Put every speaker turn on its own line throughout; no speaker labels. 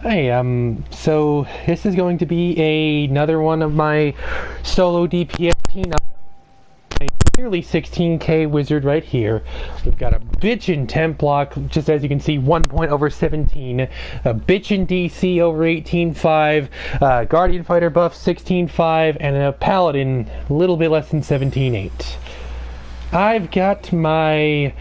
Hey, so this is going to be another one of my solo DPS T9, nearly 16k wizard right here. We've got a bitchin' temp block, just as you can see, 1 point over 17, a bitchin' DC over 18.5, Guardian Fighter buff 16.5, and a Paladin a little bit less than 17.8. I've got my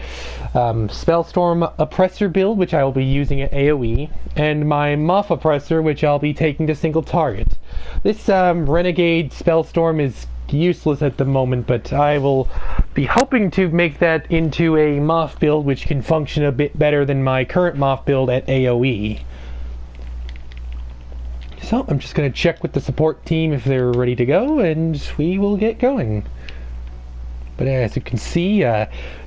Spellstorm Oppressor build, which I will be using at AoE, and my Moth Oppressor, which I'll be taking to single target. This Renegade Spellstorm is useless at the moment, but I will be hoping to make that into a Moth build, which can function a bit better than my current Moth build at AoE. So I'm just going to check with the support team if they're ready to go, and we will get going. But as you can see,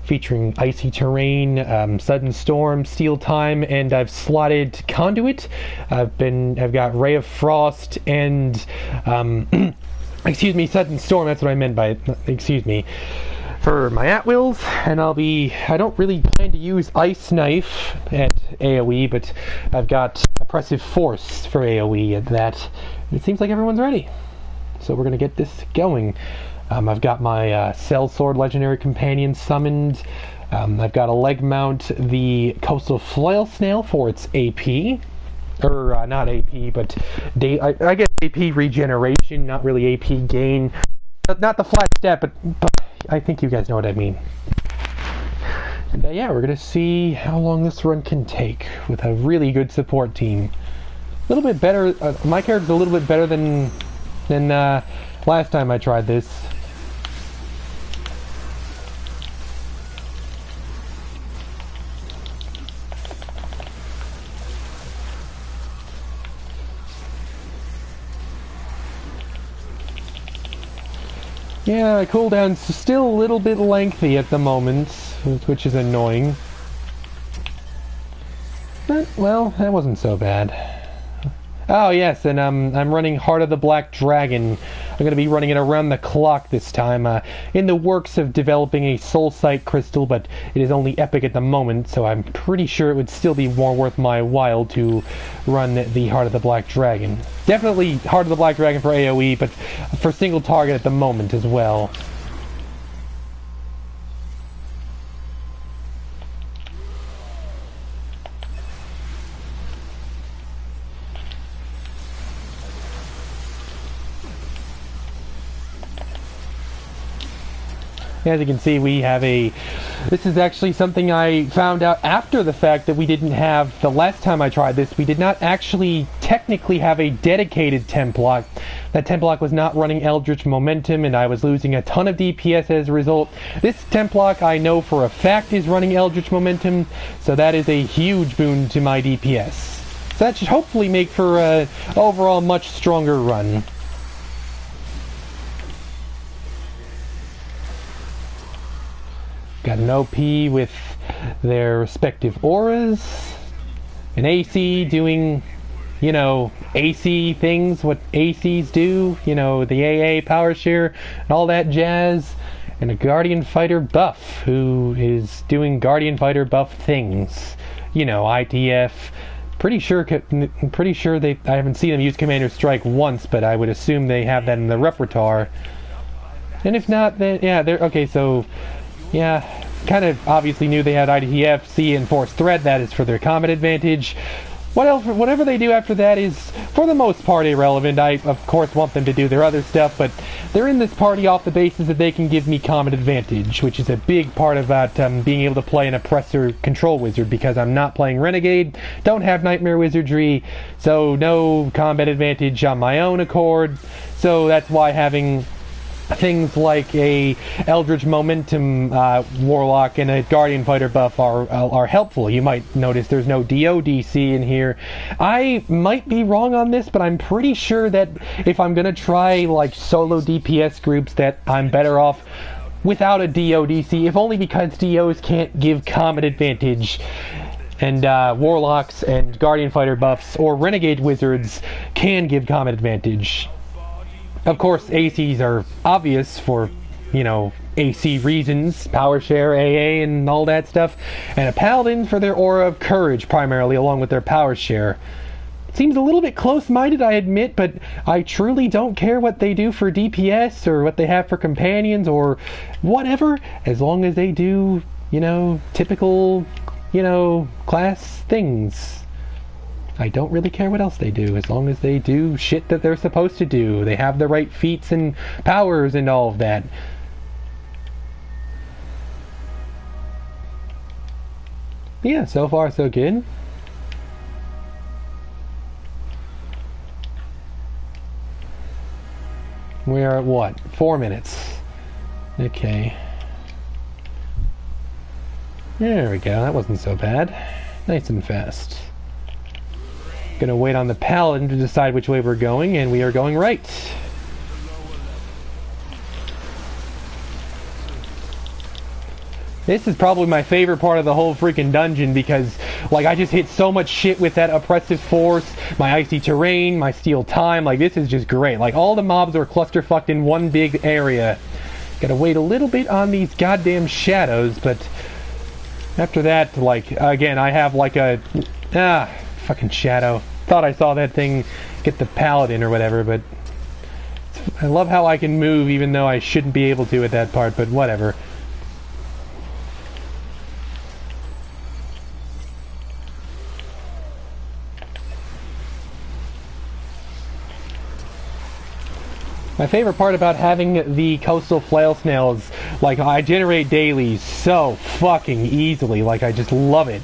featuring icy terrain, sudden storm, steel time, and I've slotted conduit. I've got ray of frost and excuse me, sudden storm. That's what I meant by excuse me. For my at-wills, and I don't really plan to use Ice Knife at AoE, but I've got Oppressive Force for AoE at that. It seems like everyone's ready. So we're gonna get this going. I've got my Sellsword Legendary Companion summoned. I've got a leg mount, the Coastal Flail Snail for its AP. Or, not AP, but I guess AP regeneration, not really AP gain. Not the flat stat, but I think you guys know what I mean. And yeah, we're going to see how long this run can take with a really good support team. A little bit better, my character's a little bit better than last time I tried this. Yeah, cooldown's still a little bit lengthy at the moment, which is annoying. But, well, that wasn't so bad. Oh yes, and I'm running Heart of the Black Dragon. I'm going to be running it around the clock this time. In the works of developing a Soul Sight crystal, but it is only epic at the moment, so I'm pretty sure it would still be more worth my while to run the Heart of the Black Dragon. Definitely Heart of the Black Dragon for AoE, but for single target at the moment as well. As you can see, we have this is actually something I found out after the fact that we didn't have, the last time I tried this, we did not actually technically have a dedicated temp block. That temp block was not running Eldritch Momentum, and I was losing a ton of DPS as a result. This temp block I know for a fact is running Eldritch Momentum, so that is a huge boon to my DPS. So that should hopefully make for an overall much stronger run. Got an OP with their respective auras, an AC doing, you know, AC things, what ACs do, you know, the AA power share and all that jazz, and a Guardian Fighter buff who is doing Guardian Fighter buff things, you know, ITF. Pretty sure I haven't seen them use Commander Strike once, but I would assume they have that in the repertoire. And if not, then yeah, they're okay. So. Yeah, kind of obviously knew they had IDF, C, and Force Threat. That is for their combat advantage. Whatever they do after that is, for the most part, irrelevant. I, of course, want them to do their other stuff, but they're in this party off the basis that they can give me combat advantage, which is a big part about being able to play an Oppressor Control Wizard, because I'm not playing Renegade, don't have Nightmare Wizardry, so no combat advantage on my own accord. So that's why having things like a Eldritch Momentum Warlock and a Guardian Fighter buff are helpful. You might notice there's no DODC in here. I might be wrong on this, but I'm pretty sure that if I'm gonna try like solo DPS groups, that I'm better off without a DODC, if only because DOs can't give combat advantage. And Warlocks and Guardian Fighter buffs or Renegade Wizards can give combat advantage. Of course, ACs are obvious for, you know, AC reasons, power share, AA, and all that stuff. And a Paladin for their aura of courage, primarily, along with their power share. seems a little bit close-minded, I admit, but I truly don't care what they do for DPS or what they have for companions or whatever, as long as they do, you know, typical, you know, class things. I don't really care what else they do, as long as they do shit that they're supposed to do. They have the right feats and powers and all of that. Yeah, so far so good. We are at what? 4 minutes. Okay. There we go, that wasn't so bad. Nice and fast. Gonna wait on the paladin to decide which way we're going, and we are going right. This is probably my favorite part of the whole freaking dungeon because, like, I just hit so much shit with that oppressive force, my icy terrain, my steel time. Like, this is just great. Like, all the mobs are clusterfucked in one big area. Gotta wait a little bit on these goddamn shadows, but after that, like, again, I have like a... fucking shadow. Thought I saw that thing get the paladin or whatever, but... I love how I can move even though I shouldn't be able to at that part, but whatever. My favorite part about having the coastal flail snails, like, I generate dailies so fucking easily, like, I just love it.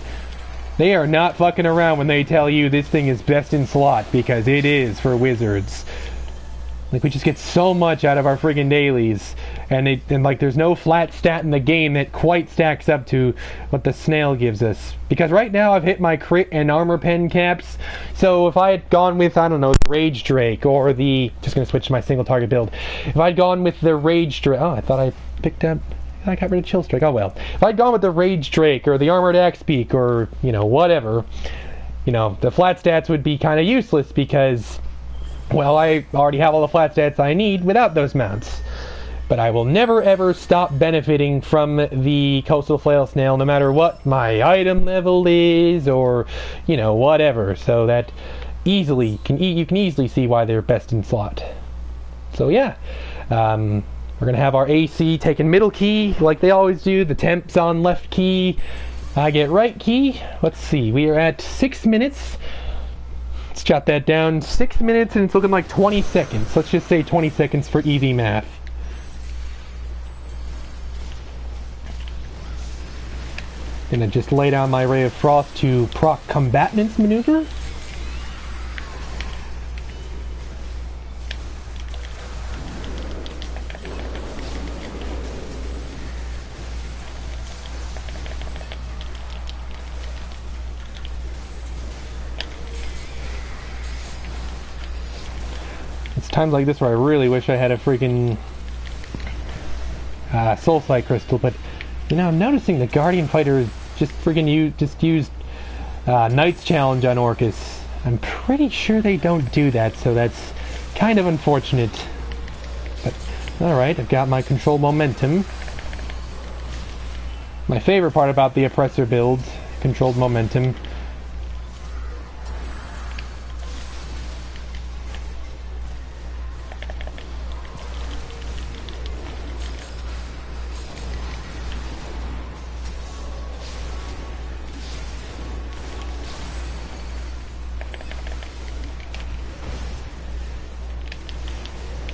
They are not fucking around when they tell you this thing is best in slot, because it is for wizards. Like, we just get so much out of our friggin' dailies, and like, there's no flat stat in the game that quite stacks up to what the snail gives us. Because right now I've hit my crit and armor pen caps, so if I had gone with, I don't know, the Rage Drake, or the... just gonna switch to my single target build. If I'd gone with the Rage Drake... oh, I thought I picked up... I got rid of Chill Strike, oh well. If I'd gone with the Rage Drake, or the Armored Axe Beak, or, you know, whatever, you know, the flat stats would be kind of useless because... well, I already have all the flat stats I need without those mounts. But I will never ever stop benefiting from the Coastal Flail Snail, no matter what my item level is, or, you know, whatever. So that you can easily see why they're best in slot. So yeah, we're gonna have our AC taking middle key like they always do. The temp's on left key. I get right key. Let's see, we are at 6 minutes. Let's jot that down. 6 minutes and it's looking like 20 seconds. Let's just say 20 seconds for easy math. Gonna just lay down my Ray of Frost to proc Combatants maneuver. It's times like this where I really wish I had a freaking Soul Sight Crystal, but you know, I'm noticing the Guardian Fighter just freaking used Knight's Challenge on Orcus. I'm pretty sure they don't do that, so that's kind of unfortunate. But alright, I've got my controlled momentum. My favorite part about the Oppressor build, controlled momentum.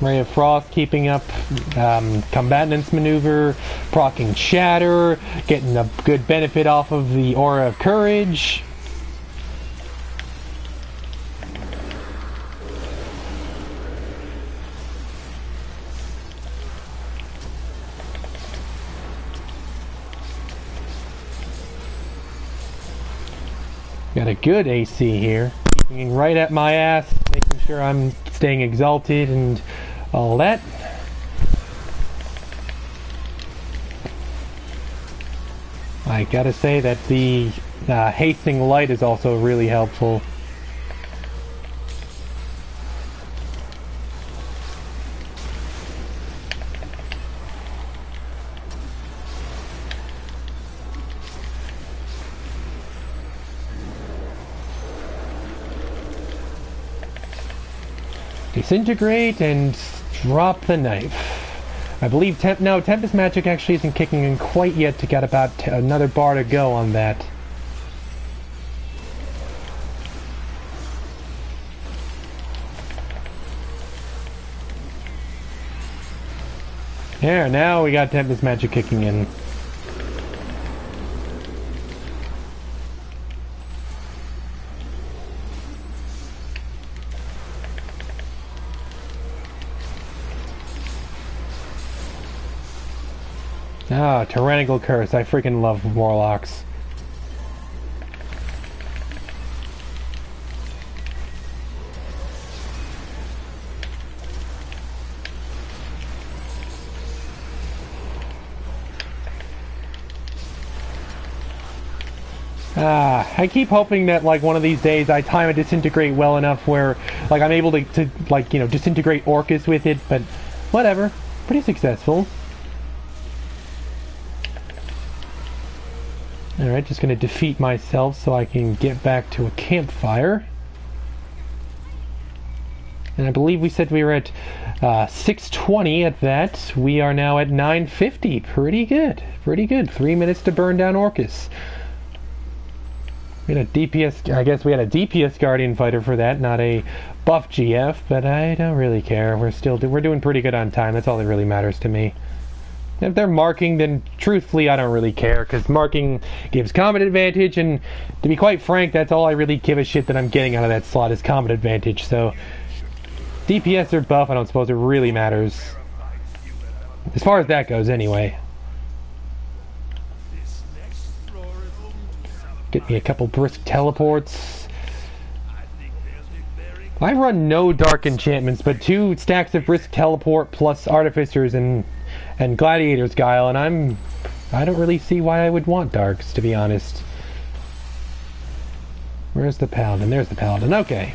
Ray of Frost keeping up Combatants maneuver, proccing Shatter, getting a good benefit off of the Aura of Courage. Got a good AC here, keeping right at my ass, making sure I'm staying exalted and all that. I gotta say that the hasting light is also really helpful. Disintegrate and drop the knife. I believe Tempest Magic actually isn't kicking in quite yet to get about another bar to go on that. There, now we got Tempest Magic kicking in. Ah, Tyrannical Curse. I freaking love Warlocks. I keep hoping that, like, one of these days I time a Disintegrate well enough where, like, I'm able to like, you know, disintegrate Orcus with it, but whatever. Pretty successful. Alright, just gonna defeat myself so I can get back to a campfire. And I believe we said we were at 620 at that. We are now at 950. Pretty good. Pretty good. 3 minutes to burn down Orcus. We had a DPS, I guess we had a DPS Guardian Fighter for that, not a buff GF, but I don't really care. We're doing pretty good on time. That's all that really matters to me. If they're marking, then truthfully I don't really care, because marking gives combat advantage, and to be quite frank, that's all I really give a shit that I'm getting out of that slot is combat advantage, so DPS or buff, I don't suppose it really matters. As far as that goes, anyway. Get me a couple brisk teleports. I run no dark enchantments, but 2 stacks of brisk teleport plus artificers and gladiator's guile, and I don't really see why I would want darks, to be honest. Where's the paladin? There's the paladin. Okay.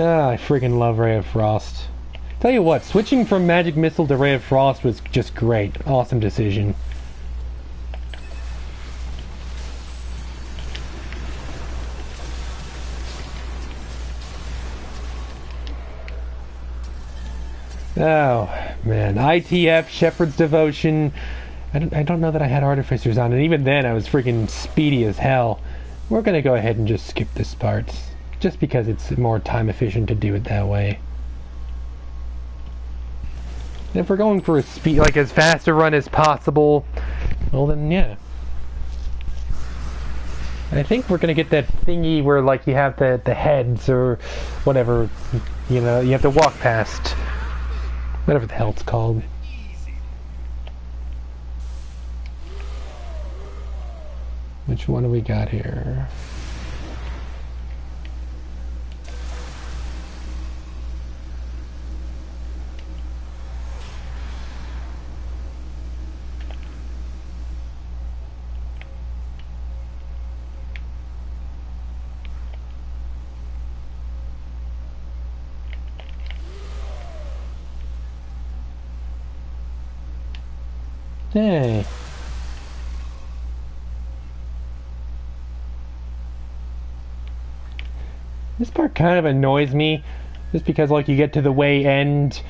Ah, I freaking love Ray of Frost. Tell you what, switching from Magic Missile to Ray of Frost was just great. Awesome decision. Oh, man. ITF, Shepherd's Devotion. I don't know that I had Artificers on, and even then I was freaking speedy as hell. We're gonna go ahead and just skip this part, just because it's more time efficient to do it that way. And if we're going for a speed, like as fast a run as possible, well then yeah. I think we're gonna get that thingy where like you have the heads or whatever, you know, you have to walk past. Whatever the hell it's called. Which one do we got here? Hey. This part kind of annoys me, just because like you get to the way end,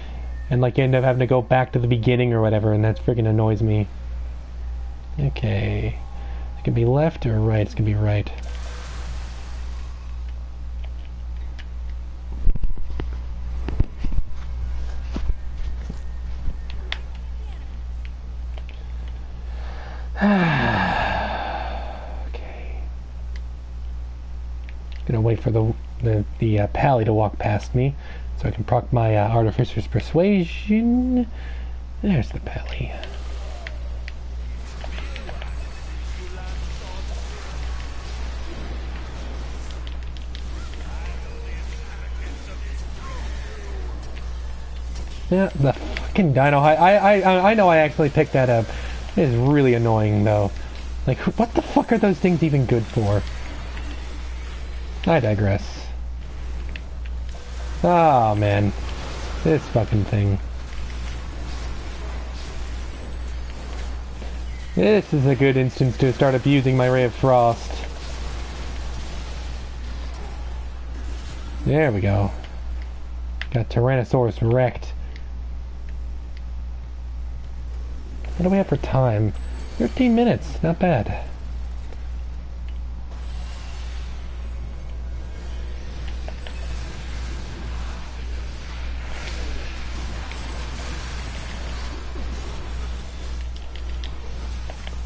and like you end up having to go back to the beginning or whatever, and that freaking annoys me. Okay. It can be left or right? It's gonna be right. Okay. Gonna wait for the pally to walk past me, so I can proc my Artificer's Persuasion. There's the pally. Yeah, the fucking Dino Hide. I know I actually picked that up. It is really annoying, though. Like, what the fuck are those things even good for? I digress. Oh man, this fucking thing. This is a good instance to start abusing my Ray of Frost. There we go. Got Tyrannosaurus wrecked. What do we have for time? 13 minutes, not bad.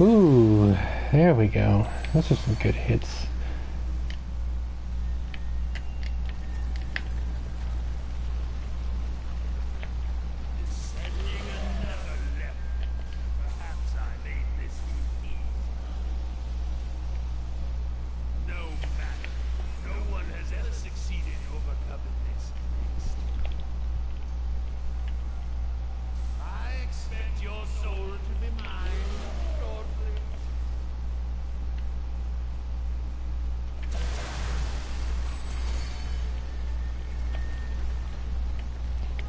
Ooh, there we go. Those are some good hits.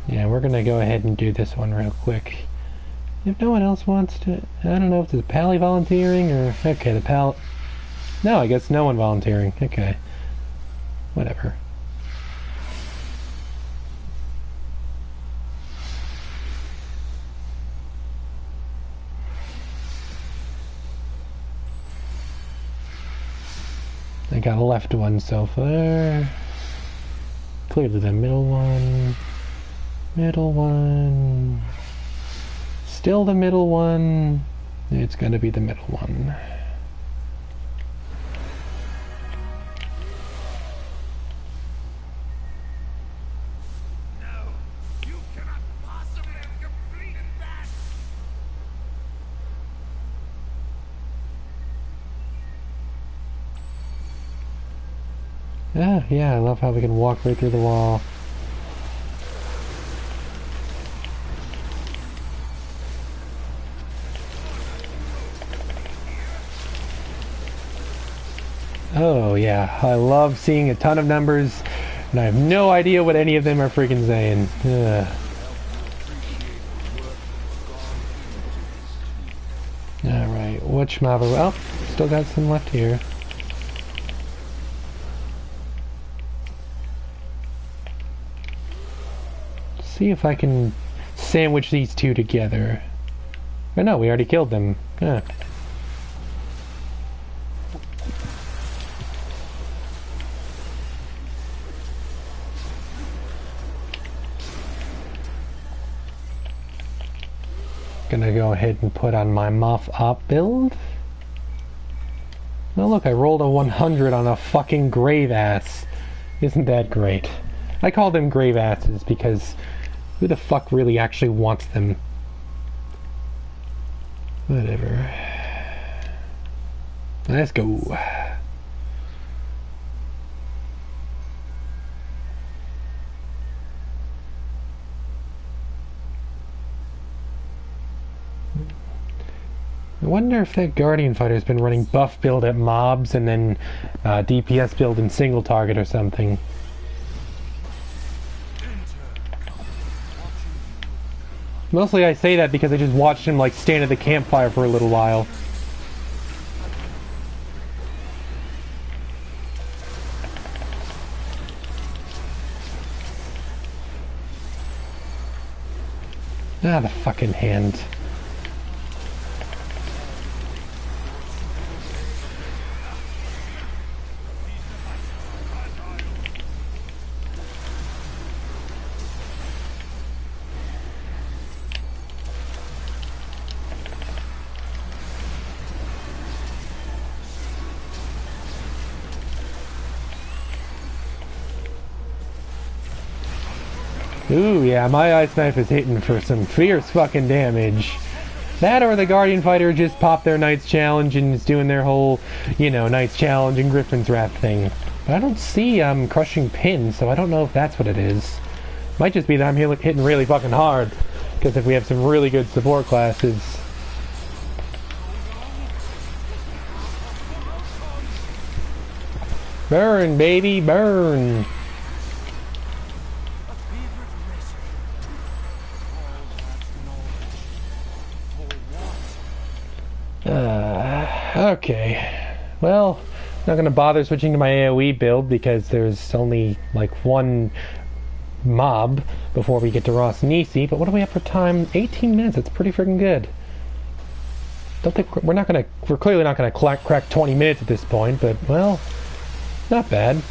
Yeah, we're gonna go ahead and do this one real quick. If no one else wants to... I don't know if there's Pally volunteering or... Okay, the Pal... No, I guess no one volunteering. Okay. Whatever. I got a left one so far. Clearly the middle one. Middle one. Still the middle one. It's gonna be the middle one.
No, you cannot possibly have completed that.
Ah, yeah, I love how we can walk right through the wall. Oh yeah, I love seeing a ton of numbers, and I have no idea what any of them are freaking saying. Ugh. Alright, which mob are we... Oh, still got some left here. See if I can sandwich these two together. Oh no, we already killed them. Huh. Gonna go ahead and put on my Moth Op build. Oh look, I rolled a 100 on a fucking grave ass. Isn't that great? I call them grave asses because who the fuck really actually wants them? Whatever. Let's go. I wonder if that Guardian Fighter's been running buff build at mobs and then DPS build in single target or something. Mostly I say that because I just watched him like stand at the campfire for a little while. Ah, the fucking hand. Ooh, yeah, my ice knife is hitting for some fierce fucking damage. That or the Guardian Fighter just popped their Knight's Challenge and is doing their whole, you know, Knight's Challenge and Griffin's Wrath thing. But I don't see crushing pins, so I don't know if that's what it is. Might just be that I'm hitting really fucking hard, because if we have some really good support classes... Burn, baby, burn! Okay. Well, not gonna bother switching to my AoE build because there's only like one mob before we get to Ross Nisi. But what do we have for time? 18 minutes. That's pretty freaking good. Don't think we're clearly not gonna crack 20 minutes at this point, but well, not bad.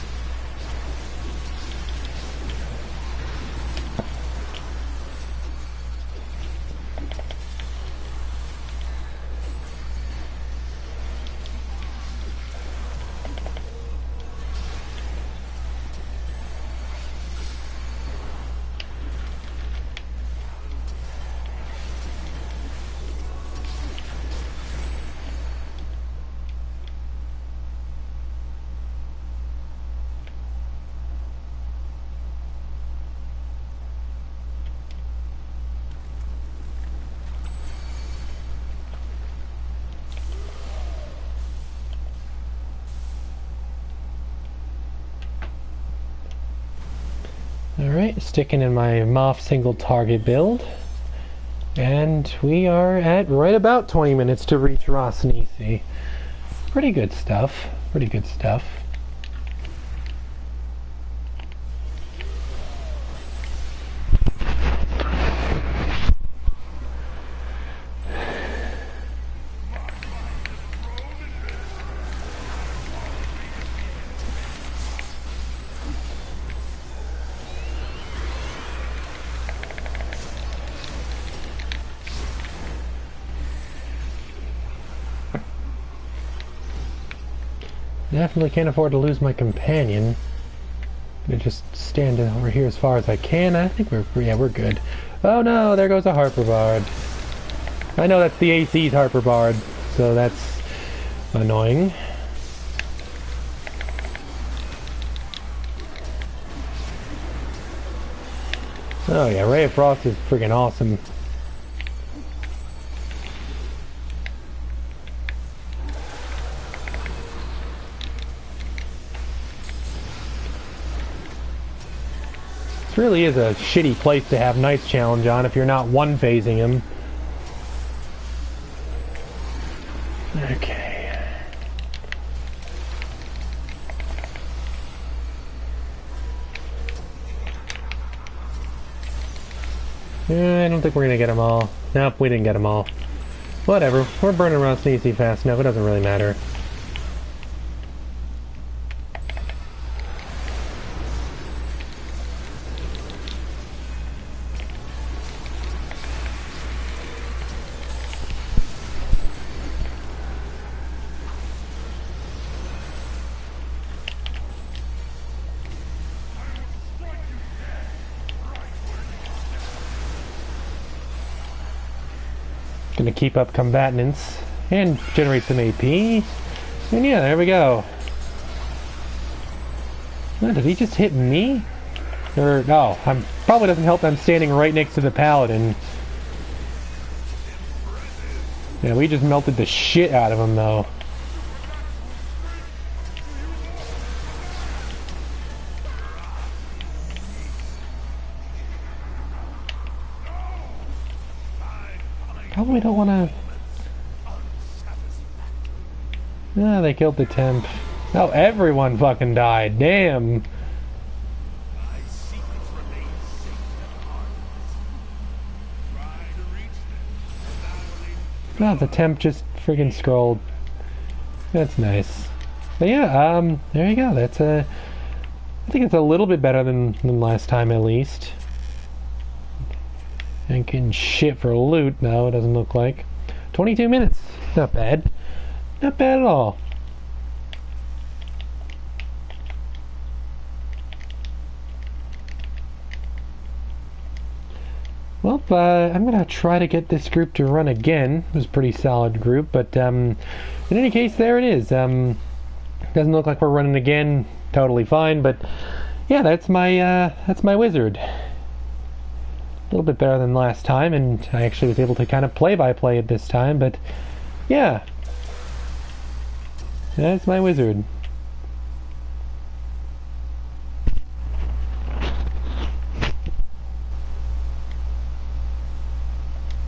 Alright, sticking in my Moth single target build. And we are at right about 20 minutes to reach Ross Nisi. Pretty good stuff. Pretty good stuff. Definitely can't afford to lose my companion. Gonna just stand over here as far as I can. I think we're good. Oh no, there goes a Harper Bard. I know that's the AC's Harper Bard, so that's annoying. Oh yeah, Ray of Frost is freaking awesome. This really is a shitty place to have Knight's Challenge on if you're not one-phasing him. Okay. I don't think we're gonna get them all. Nope, we didn't get them all. Whatever, we're burning Ross Nisi fast enough, it doesn't really matter. Gonna keep up combatants and generate some AP. And yeah, there we go. Oh, did he just hit me? Or no, probably doesn't help that I'm standing right next to the paladin. Yeah, we just melted the shit out of him though. Probably don't want to... Ah, they killed the temp. Oh, everyone fucking died. Damn. Oh, the temp just friggin' scrolled. That's nice. But yeah, there you go. That's I think it's a little bit better than last time at least. And getting shit for loot, no, it doesn't look like. 22 minutes. Not bad. Not bad at all. Well, I'm going to try to get this group to run again. It was a pretty solid group, but in any case, there it is. Doesn't look like we're running again. Totally fine, but yeah, that's my wizard. A little bit better than last time, and I actually was able to kind of play-by-play it this time, but yeah. That's my wizard.